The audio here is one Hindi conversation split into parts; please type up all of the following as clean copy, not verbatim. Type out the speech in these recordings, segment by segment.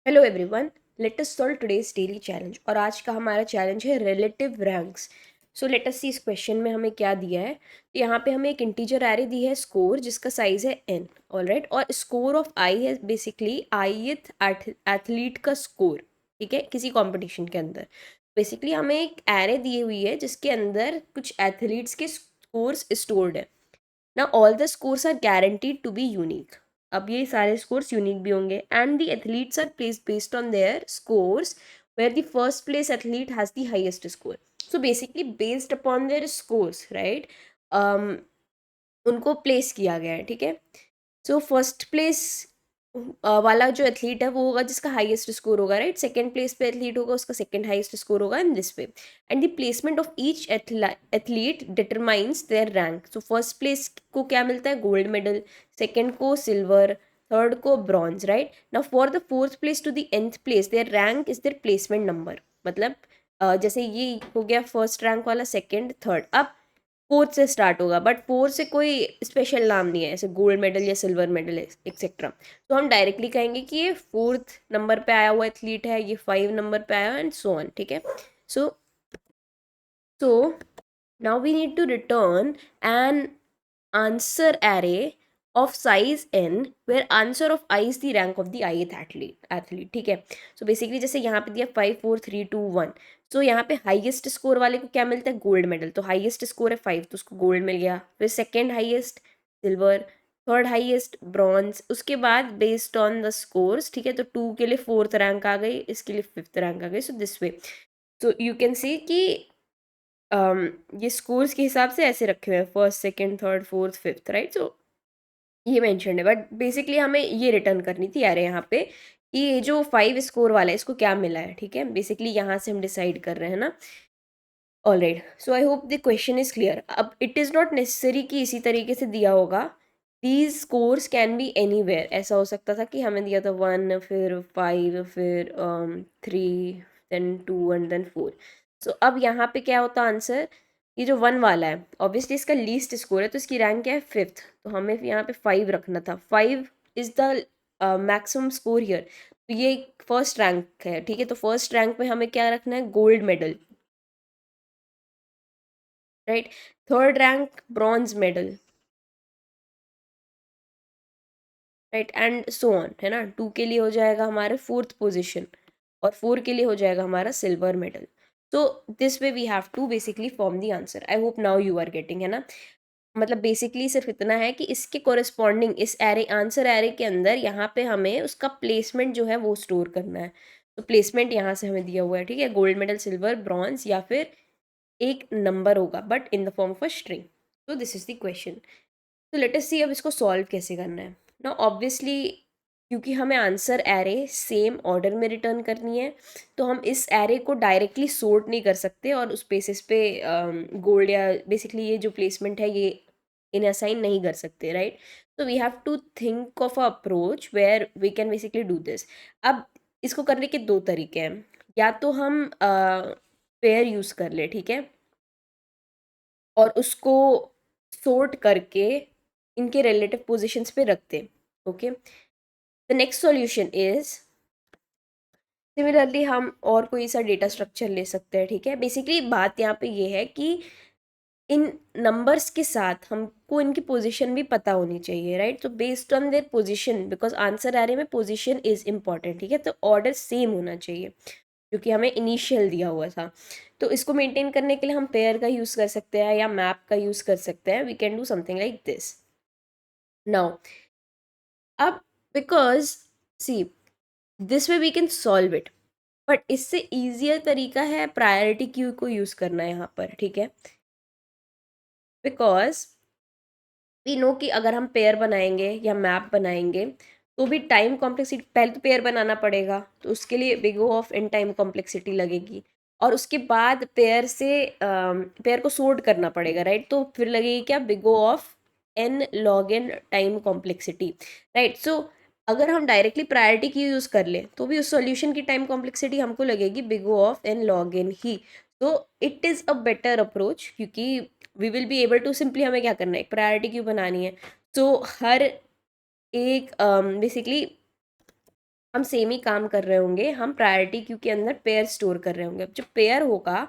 Hello everyone, let us solve today's daily challenge. और आज का हमारा चैलेंज है relative ranks. So let us see इस क्वेश्चन में हमें क्या दिया है। तो यहाँ पे हमें एक इंटीजर एरे दी है स्कोर जिसका साइज है n। ऑलराइट, और स्कोर ऑफ आई है बेसिकली आईथ एथलीट का स्कोर, ठीक है, किसी कंपटीशन के अंदर। बेसिकली हमें एक एरे दी हुई है जिसके अंदर कुछ एथलीट्स के स्कोर्स स्टोर्ड है। ना all the scores are guaranteed to be unique. अब ये सारे स्कोर्स यूनिक भी होंगे and the athletes are placed based on their scores where the first place athlete has the highest score. So basically based upon their scores, right, उनको प्लेस किया गया है, ठीक है। सो फर्स्ट प्लेस वाला जो एथलीट है वो होगा जिसका हाईएस्ट स्कोर होगा, राइट। सेकंड प्लेस पे एथलीट होगा, उसका सेकंड हाईएस्ट स्कोर होगा in this way. And the placement of each athlete determines their rank. So first place को क्या मिलता है? गोल्ड मेडल, सेकंड को सिल्वर, थर्ड को bronze, right. Now for the fourth place to the nth place their rank is their placement number. मतलब जैसे ये हो गया फर्स्ट रैंक वाला, सेकंड, थर्ड। अब फोर्थ से स्टार्ट होगा, बट फोर्थ से कोई स्पेशल नाम नहीं है, ऐसे गोल्ड मेडल या सिल्वर मेडल एक्सेट्रा। तो हम डायरेक्टली कहेंगे कि ये फोर्थ नंबर पे आया हुआ एथलीट है, ये 5 नंबर पे आया एंड सो ऑन, ठीक है। So so now we need to return an answer array of size n where answer of I is the rank of the ith athlete, ठीक है। सो बेसिकली जैसे यहाँ पे दिया 5 4 3 2 1। सो यहाँ पे हाईएस्ट स्कोर वाले को क्या मिलता है? Gold medal. तो हाईएस्ट स्कोर है 5, तो उसको गोल्ड मिल गया। फिर second highest silver, third highest bronze. उसके बाद बेस्ड ऑन द स्कोर्स, ठीक है, तो 2 के लिए फोर्थ रैंक आ गई, इसके लिए फिफ्थ रैंक आ गई। So this way, so you can see कि ये स्कोर्स के हिसाब से ऐसे रखे हुए हैं, first second third fourth fifth, right. So ये मेंशन है, बट बेसिकली हमें ये रिटर्न करनी थी यार यहाँ पे कि ये जो 5 स्कोर वाला है इसको क्या मिला है, ठीक है। बेसिकली यहाँ से हम डिसाइड कर रहे हैं ना। Alright, so I hope the question is clear. अब इट इज़ नॉट नेसेसरी कि इसी तरीके से दिया होगा। These scores can be anywhere. ऐसा हो सकता था कि हमें दिया था 1, फिर 5, फिर 3, देन 2 एंड देन 4। सो अब यहाँ पे क्या होता आंसर? ये जो 1 वाला है ऑब्वियसली इसका लीस्ट स्कोर है, तो इसकी रैंक क्या है? फिफ्थ। तो हमें यहाँ पे 5 रखना था। 5 is the maximum score here. तो ये फर्स्ट रैंक है, ठीक है। तो फर्स्ट रैंक में हमें क्या रखना है? Gold medal, right. Third rank bronze medal, right, and so on, है ना। 2 के लिए हो जाएगा हमारे फोर्थ पोजीशन, और 4 के लिए हो जाएगा हमारा सिल्वर मेडल। तो this way we have to basically form the answer. I hope now you are getting, है ना। मतलब बेसिकली सिर्फ इतना है कि इसके कोरिस्पॉन्डिंग इस एरे आंसर एरे के अंदर यहाँ पे हमें उसका प्लेसमेंट जो है वो स्टोर करना है। तो प्लेसमेंट यहाँ से हमें दिया हुआ है, ठीक है। गोल्ड मेडल, सिल्वर, ब्रॉन्ज, या फिर एक नंबर होगा but in the form of a string. तो दिस इज द क्वेश्चन। तो लेट अस सी अब इसको सॉल्व कैसे करना है ना। ऑब्वियसली क्योंकि हमें आंसर एरे सेम ऑर्डर में रिटर्न करनी है, तो हम इस एरे को डायरेक्टली सॉर्ट नहीं कर सकते और उस बेसिस पे गोल्ड या बेसिकली ये जो प्लेसमेंट है ये इन्हें असाइन नहीं कर सकते, राइट। तो we have to think of a approach where we can basically do this. अब इसको करने के दो तरीके हैं। या तो हम पेयर यूज़ कर ले, ठीक है, और उसको सॉर्ट करके इनके रिलेटिव पोजीशंस पे रखते। Okay, the next solution is similarly हम और कोई सा डेटा स्ट्रक्चर ले सकते हैं, ठीक है। बेसिकली बात यहाँ पे ये है कि इन नंबर्स के साथ हमको इनकी पोजीशन भी पता होनी चाहिए, राइट। तो based on their position, because answer array में पोजीशन इज इम्पॉर्टेंट, ठीक है, तो ऑर्डर सेम होना चाहिए क्योंकि हमें इनिशियल दिया हुआ था। तो इसको मेंटेन करने के लिए हम पेयर का यूज़ कर सकते हैं या मैप का यूज़ कर सकते हैं। We can do something like this now. अब because see this way we can solve it, but इससे ईजियर तरीका है प्रायोरिटी क्यू को यूज़ करना है यहाँ पर, ठीक है। बिकॉज वी नो कि अगर हम पेयर बनाएंगे या मैप बनाएंगे तो भी टाइम कॉम्प्लेक्सिटी, पहले तो पेयर बनाना पड़ेगा, तो उसके लिए big O of n time complexity लगेगी, और उसके बाद पेयर से पेयर को सोर्ट करना पड़ेगा, राइट। तो फिर लगेगी क्या? Big O of n log n time complexity, right. So अगर हम डायरेक्टली प्रायोरिटी की यूज़ कर ले तो भी उस सॉल्यूशन की टाइम कॉम्प्लेक्सिटी हमको लगेगी big O of n log n ही। तो it is a better approach, क्योंकि we will be able to simply, हमें क्या करना है, एक प्रायोरिटी क्यू बनानी है। तो हर एक बेसिकली हम सेम ही काम कर रहे होंगे, हम प्रायोरिटी क्यू के अंदर पेयर स्टोर कर रहे होंगे। अब जो पेयर होगा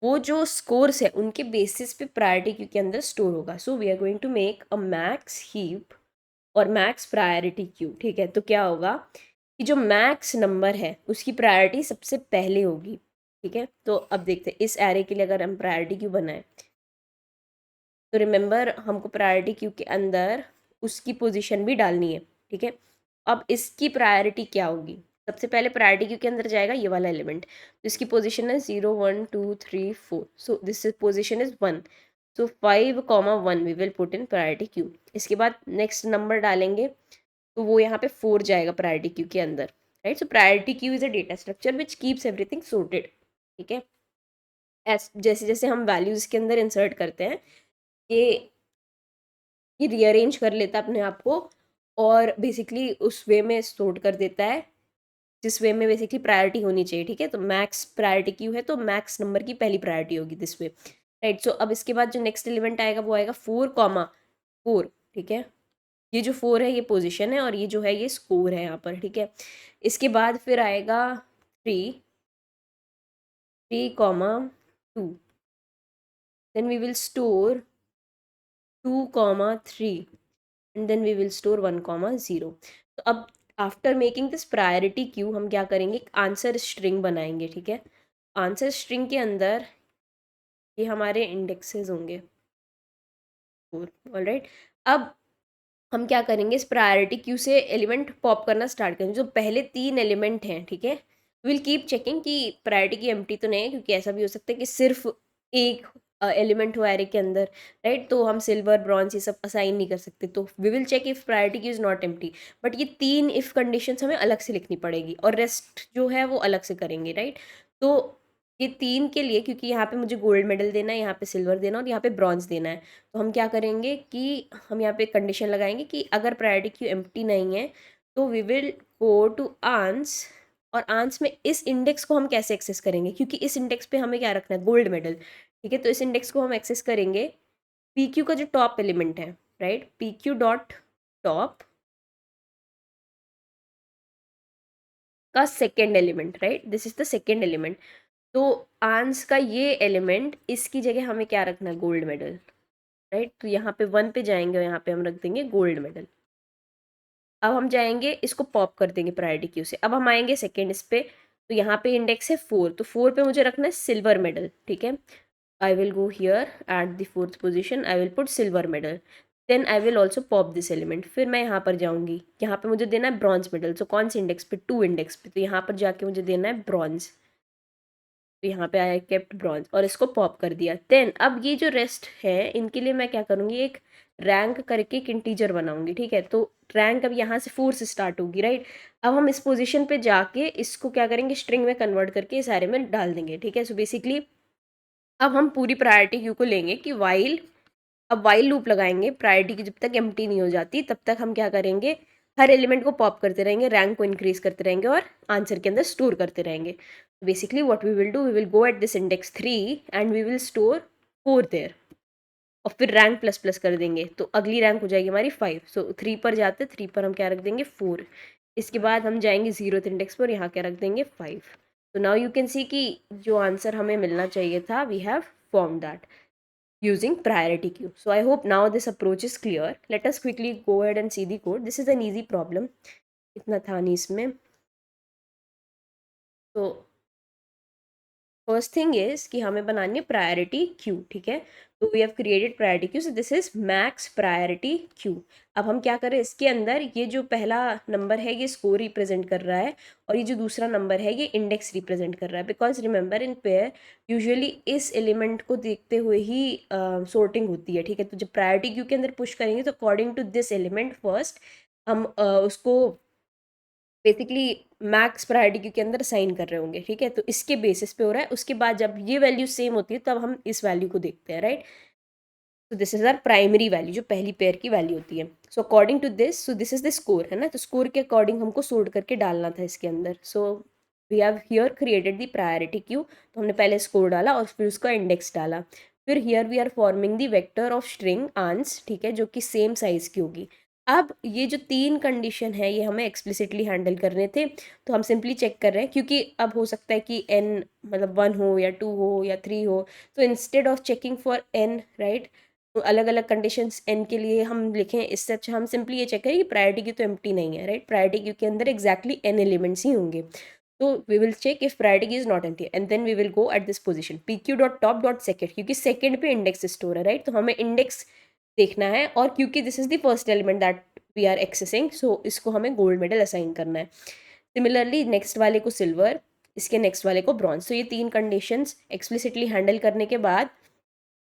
वो जो स्कोर्स है उनके बेसिस पे प्रायोरिटी क्यू के अंदर स्टोर होगा। So we are going to make a max heap और मैक्स प्रायोरिटी क्यू। ठीक है, तो क्या होगा कि जो मैक्स नंबर है उसकी प्रायोरिटी सबसे पहले होगी। ठीक है, तो अब देखते हैं इस एरे के लिए अगर हम प्रायोरिटी क्यू बनाए तो रिमेंबर हमको प्रायोरिटी क्यू के अंदर उसकी पोजीशन भी डालनी है। ठीक है, अब इसकी प्रायोरिटी क्या होगी, सबसे पहले प्रायोरिटी क्यू के अंदर जाएगा ये वाला एलिमेंट, तो इसकी पोजीशन है 0 1 2 3 4, so this is position is 1, so 5 1 we will put in priority queue. इसके बाद नेक्स्ट नंबर डालेंगे तो वो यहाँ पे 4 जाएगा प्रायोरिटी क्यू के अंदर, right. So priority queue is a data structure which keeps everything sorted. ठीक है, जैसे जैसे हम वैल्यूज के अंदर इंसर्ट करते हैं ये ये रीअरेंज कर लेता है अपने आप को और बेसिकली उस वे में सॉर्ट कर देता है जिस वे में बेसिकली प्रायोरिटी होनी चाहिए। ठीक है, तो मैक्स प्रायोरिटी क्यू है तो मैक्स नंबर की पहली प्रायोरिटी होगी दिस वे, राइट। सो अब इसके बाद जो नेक्स्ट एलिमेंट आएगा वो आएगा 4 4। ठीक है, ये जो 4 है ये पोजीशन है और ये जो है ये स्कोर है यहाँ पर। ठीक है, इसके बाद फिर आएगा 3 3 2, then we will store 2 3 and then we will store 1 0। तो अब after making this priority queue हम क्या करेंगे, एक आंसर स्ट्रिंग बनाएंगे। ठीक है, आंसर स्ट्रिंग के अंदर ये हमारे इंडेक्सेस होंगे। ऑलराइट, अब हम क्या करेंगे, इस प्रायोरिटी क्यू से एलिमेंट पॉप करना स्टार्ट करेंगे। जो पहले 3 एलिमेंट हैं, ठीक है, विल कीप चेकिंग कि प्रायोरिटी की एम्प्टी तो नहीं है, क्योंकि ऐसा भी हो सकता है कि सिर्फ एक एलिमेंट हो एरे के अंदर, राइट। तो हम सिल्वर ब्रॉन्ज ये सब असाइन नहीं कर सकते, तो we will check if priority queue is not empty. But ये 3 इफ कंडीशंस हमें अलग से लिखनी पड़ेगी और रेस्ट जो है वो अलग से करेंगे, राइट। तो ये 3 के लिए, क्योंकि यहाँ पे मुझे गोल्ड मेडल देना है, यहाँ पे सिल्वर देना है और यहाँ पे ब्रॉन्ज देना है, तो हम क्या करेंगे कि हम यहाँ पे कंडीशन लगाएंगे कि अगर प्रायोरिटी क्यू एम्प्टी नहीं है तो वी विल गो टू आंस, और आंस में इस इंडेक्स को हम कैसे एक्सेस करेंगे, क्योंकि इस इंडेक्स पे हमें क्या रखना है, गोल्ड मेडल। ठीक है, तो इस इंडेक्स को हम एक्सेस करेंगे पी क्यू का जो टॉप एलिमेंट है, right, P Q dot top का second element, right, this is the second element. तो आंस का ये एलिमेंट, इसकी जगह हमें क्या रखना है, गोल्ड मेडल, राइट। तो यहाँ पे 1 पे जाएंगे और यहाँ पे हम रख देंगे गोल्ड मेडल। अब हम जाएंगे इसको पॉप कर देंगे प्रायोरिटी क्यू से। अब हम आएंगे सेकेंड इस पे, तो यहाँ पे इंडेक्स है 4, तो 4 पे मुझे रखना है सिल्वर मेडल। ठीक है, I will go here at the fourth position, I will put silver medal, then I will also pop this element. फिर मैं यहाँ पर जाऊँगी, यहाँ पे मुझे देना है ब्रॉन्ज मेडल, सो कौन से इंडेक्स पे, 2 इंडेक्स पे, तो यहाँ पर जाके मुझे देना है ब्रॉन्ज, तो यहाँ पे आई केप्ट ब्रॉन्ज और इसको पॉप कर दिया। देन अब ये जो रेस्ट है इनके लिए मैं क्या करूँगी, एक रैंक करके एक इंटीजर बनाऊंगी। ठीक है, तो रैंक अब यहाँ से 4 से स्टार्ट होगी, राइट। अब हम इस पोजीशन पे जाके इसको क्या करेंगे, स्ट्रिंग में कन्वर्ट करके इस एरे में डाल देंगे। ठीक है, सो बेसिकली अब हम पूरी प्रायोरिटी क्यू को लेंगे कि वाइल, अब वाइल लूप लगाएंगे प्रायोरिटी की जब तक एम्प्टी नहीं हो जाती तब तक हम क्या करेंगे, हर एलिमेंट को पॉप करते रहेंगे, रैंक को इंक्रीज करते रहेंगे और आंसर के अंदर स्टोर करते रहेंगे। Basically what we will do, we will go at this index 3 and we will store 4 there, और फिर रैंक प्लस प्लस कर देंगे तो अगली रैंक हो जाएगी हमारी 5। सो 3 पर जाते, 3 पर हम क्या रख देंगे, 4। इसके बाद हम जाएंगे 0th इंडेक्स पर, यहाँ क्या रख देंगे, 5। तो नाउ यू कैन सी कि जो आंसर हमें मिलना चाहिए था, we have form that using priority queue. So I hope now this approach is clear. Let us quickly go ahead and see the code. This is an easy problem. इतना था नहीं इसमें। तो फर्स्ट थिंग इज कि हमें बनानी है प्रायोरिटी क्यू। ठीक है, तो we have created priority queue, so this is max priority queue. अब हम क्या करें, इसके अंदर ये जो पहला नंबर है ये स्कोर रिप्रेजेंट कर रहा है और ये जो दूसरा नंबर है ये इंडेक्स रिप्रेजेंट कर रहा है, because remember in pair usually इस एलिमेंट को देखते हुए ही सॉर्टिंग होती है। ठीक है, तो जब प्रायोरिटी क्यू के अंदर पुश करेंगे तो according to this element first हम उसको बेसिकली मैक्स प्रायोरिटी क्यू के अंदर साइन कर रहे होंगे। ठीक है, तो इसके बेसिस पे हो रहा है, उसके बाद जब ये वैल्यू सेम होती है तब हम इस वैल्यू को देखते हैं, राइट। तो this is our primary value, जो पहली पेयर की वैल्यू होती है। So according to this, so this is the score, है ना, तो स्कोर के अकॉर्डिंग हमको सोर्ट करके डालना था इसके अंदर। So we have here created the priority queue, तो हमने पहले स्कोर डाला और फिर उसका इंडेक्स डाला। फिर here we are forming the vector of string ans, ठीक है, जो कि सेम साइज की होगी। अब ये जो 3 कंडीशन है ये हमें एक्सप्लिसिटली हैंडल करने थे, तो हम सिंपली चेक कर रहे हैं क्योंकि अब हो सकता है कि n मतलब 1 हो या 2 हो या 3 हो, तो instead of checking for n right, तो अलग-अलग कंडीशंस n के लिए हम लिखें, इससे अच्छा हम सिंपली ये चेक करें कि प्रायोरिटी क्यू तो एम्प्टी नहीं है, राइट? प्रायोरिटी क्यू के अंदर एग्जैक्टली n एलिमेंट्स ही होंगे। तो we will check if priority queue is not empty and then we will go at this position pq.top.second, क्योंकि सेकंड पे इंडेक्स स्टोर है, राइट? तो हमें इंडेक्स देखना है, और क्योंकि this is the first element that we are accessing, so इसको हमें गोल्ड मेडल असाइन करना है। सिमिलरली नेक्स्ट वाले को सिल्वर, इसके नेक्स्ट वाले को ब्रॉन्ज। तो ये 3 कंडीशंस एक्सप्लिसिटली हैंडल करने के बाद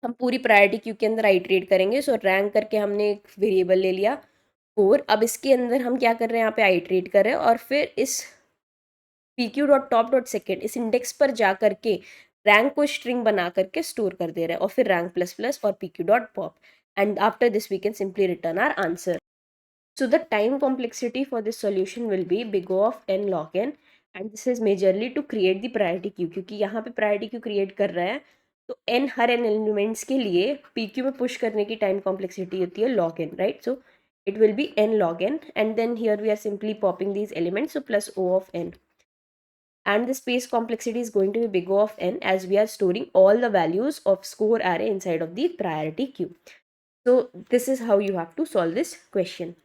हम पूरी प्रायोरिटी क्यू के अंदर आइट्रेट करेंगे। सो रैंक करके हमने एक वेरिएबल ले लिया 4। अब इसके अंदर हम क्या कर रहे हैं, यहाँ पे आइट्रेट कर रहे हैं, और फिर इस pq.top.second इस इंडेक्स पर जा करके रैंक को स्ट्रिंग बना करके स्टोर कर दे रहे हैं, और फिर रैंक प्लस प्लस और pq.pop, and after this we can simply return our answer. So the time complexity for this solution will be big O of n log n, and this is majorly to create the priority queue, क्योंकि यहाँ पे priority queue create कर रहा है, तो n हर n elements के लिए pq में push करने की time complexity होती है log n, right? So it will be n log n, and then here we are simply popping these elements, so plus O of n. And the space complexity is going to be big O of n, as we are storing all the values of score array inside of the priority queue. So this is how you have to solve this question.